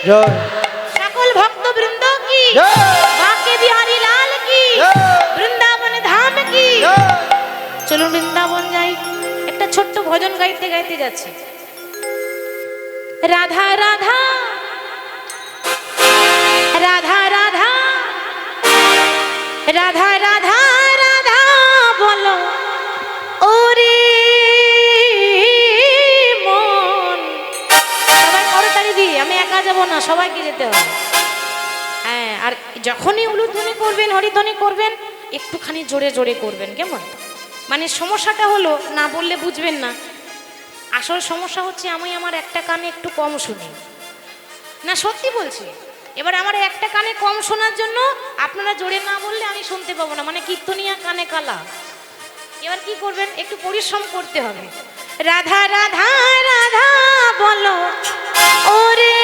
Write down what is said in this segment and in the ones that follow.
জয়। সকল ভক্তবৃন্দ কি জয়। বাঁকে বিহারী লাল কি জয়। বৃন্দাবন ধাম কি জয়। চলুন বৃন্দাবন যাই। একটা ছোট্ট ভজন গাইতে গাইতে যাচ্ছি। রাধা রাধা রাধা রাধা রাধা রাধা রাধা বলো ওরে মন। সবাই করতালি দি, আমি একা যাব না, সবাইকে যেতে হবে। হ্যাঁ, আর যখনই উলুধ্বনি করবেন, হরিধ্বনি করবেন, একটুখানি জোরে জোরে করবেন, কেমন? মানে সমস্যাটা হলো না বললে বুঝবেন না। আসল সমস্যা হচ্ছে আমি আমার একটা কানে একটু কম শুনি না, সত্যি বলছি। এবার আমার একটা কানে কম শোনার জন্য আপনারা জোরে না বললে আমি শুনতে পাবো না, মানে কীর্তনিয়া কানে কালা। এবার কি করবেন, একটু পরিশ্রম করতে হবে। রাধা রাধা রাধা বলো ওরে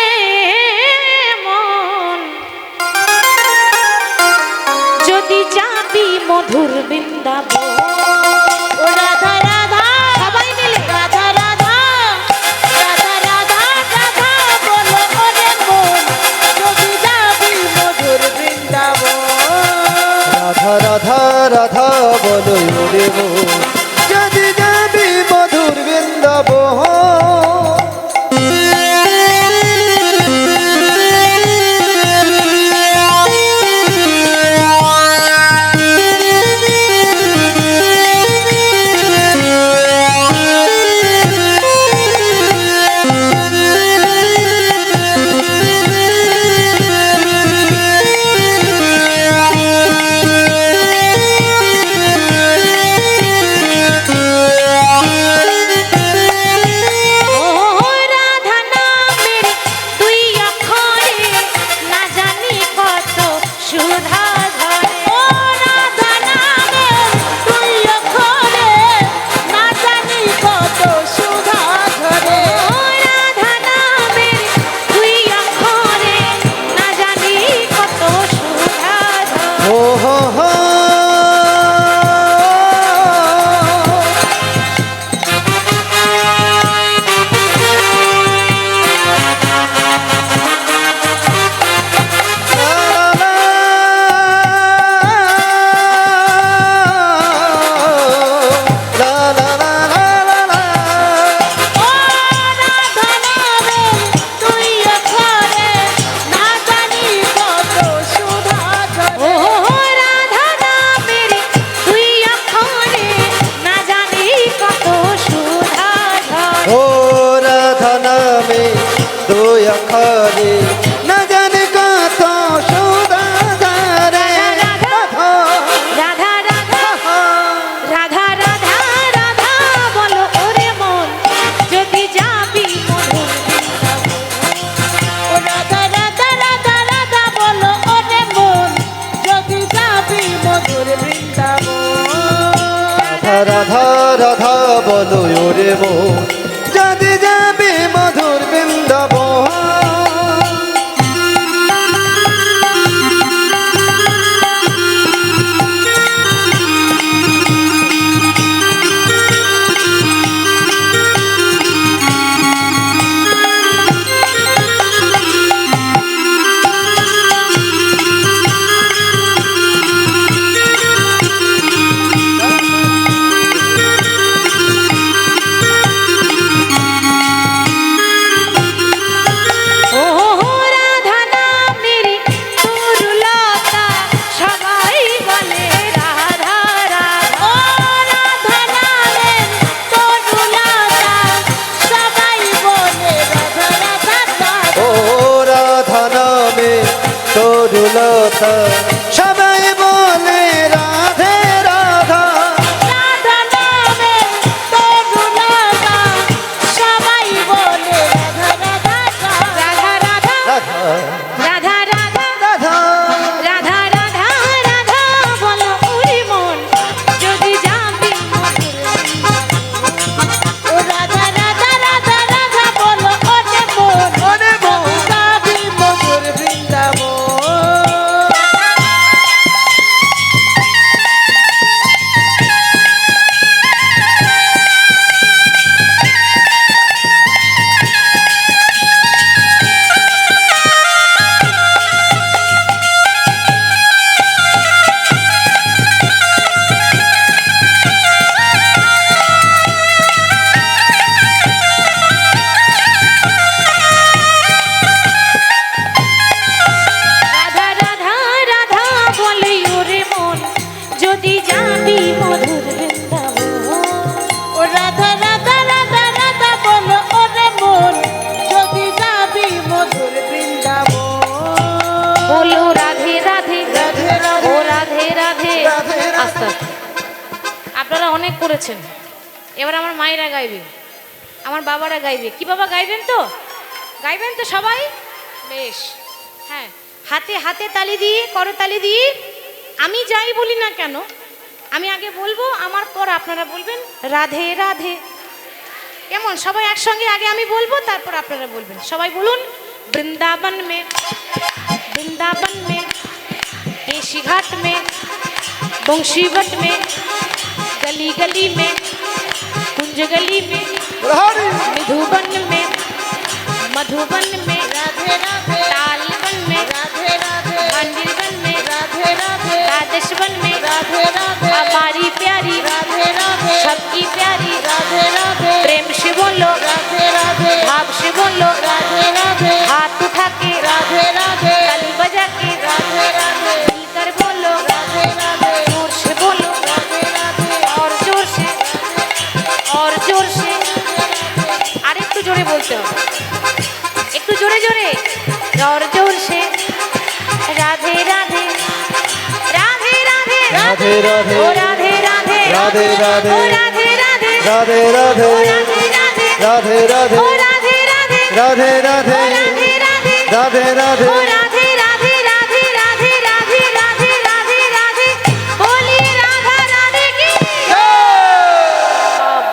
মন, যদি যাবি মধুর বৃন্দাবন। ও রাধা রাধা, সবাই মিলে রাধা রাধা রাধা রাধা রাধা বলো ওরে মন, যদি যাবি মধুর বৃন্দাবন। রাধা রাধা রাধা বলো রে মন, যদি যাবি মধুর বৃন্দাবন। রাধা রাধা বলো রে মন, যদি যাবি মধুর বৃন্দাবন। সবাই বলে রাধে রাধা, রাধা নামে তরুলতা, সবাই বলে রাধা রাধা রাধা রাধা রাধা রাধা রাধা রাধা রাধা বলো ওরে মন, যদি যাবি ও রাধা রাধা রাধা রাধা বলো ওরে মন, ওরে মন, যাবি মধুর বৃন্দাবন। আপনারা অনেক করেছেন, এবার আমার মায়েরা গাইবে, আমার বাবারা গাইবে। কি বাবা গাইবেন তো? গাইবেন তো সবাই? বেশ, হ্যাঁ, হাতে হাতে তালি দিয়ে, করতালি দিয়ে আমি যাই বলি না কেন, আমি আগে বলবো, আমার পর আপনারা বলবেন রাধে রাধে। কেমন? সবাই একসঙ্গে আগে আমি বলবো, তারপর আপনারা বলবেন। সবাই বলুন, বৃন্দাবন মে, বৃন্दाবন মে, केशी घाट में, बंशीवट में, गली गली में, कुंज गली में, मधुबन में, मधुबन में, राधे राधे, तालबन में, राधे राधे, मंदिरबन में, राधे राधे, राधेशवन में, राधे राधे, हमारी प्यारी, राधे राधे, सबकी प्यारी, राधे राधे, प्रेम से बोलो, राधे राधे, भाव से बोलो, राधे राधे, हाथ उठा के, राधे राधे, ताली बजा के, राधे राधे, मिलकर बोलो, राधे राधे, जोर से बोलो, राधे राधे, और जोर से, और जोर से, আর একটু জোরে বলতে হবে, একটু জোরে জোরে, और जोर से, राधे राधे, राधे राधे, राधे राधे, ओ राधे राधे, राधे राधे, ओ राधे राधे, राधे राधे, ओ राधे राधे, राधे राधे, ओ राधे राधे, राधे राधे, ओ राधे राधे, राधे राधे, ओ राधे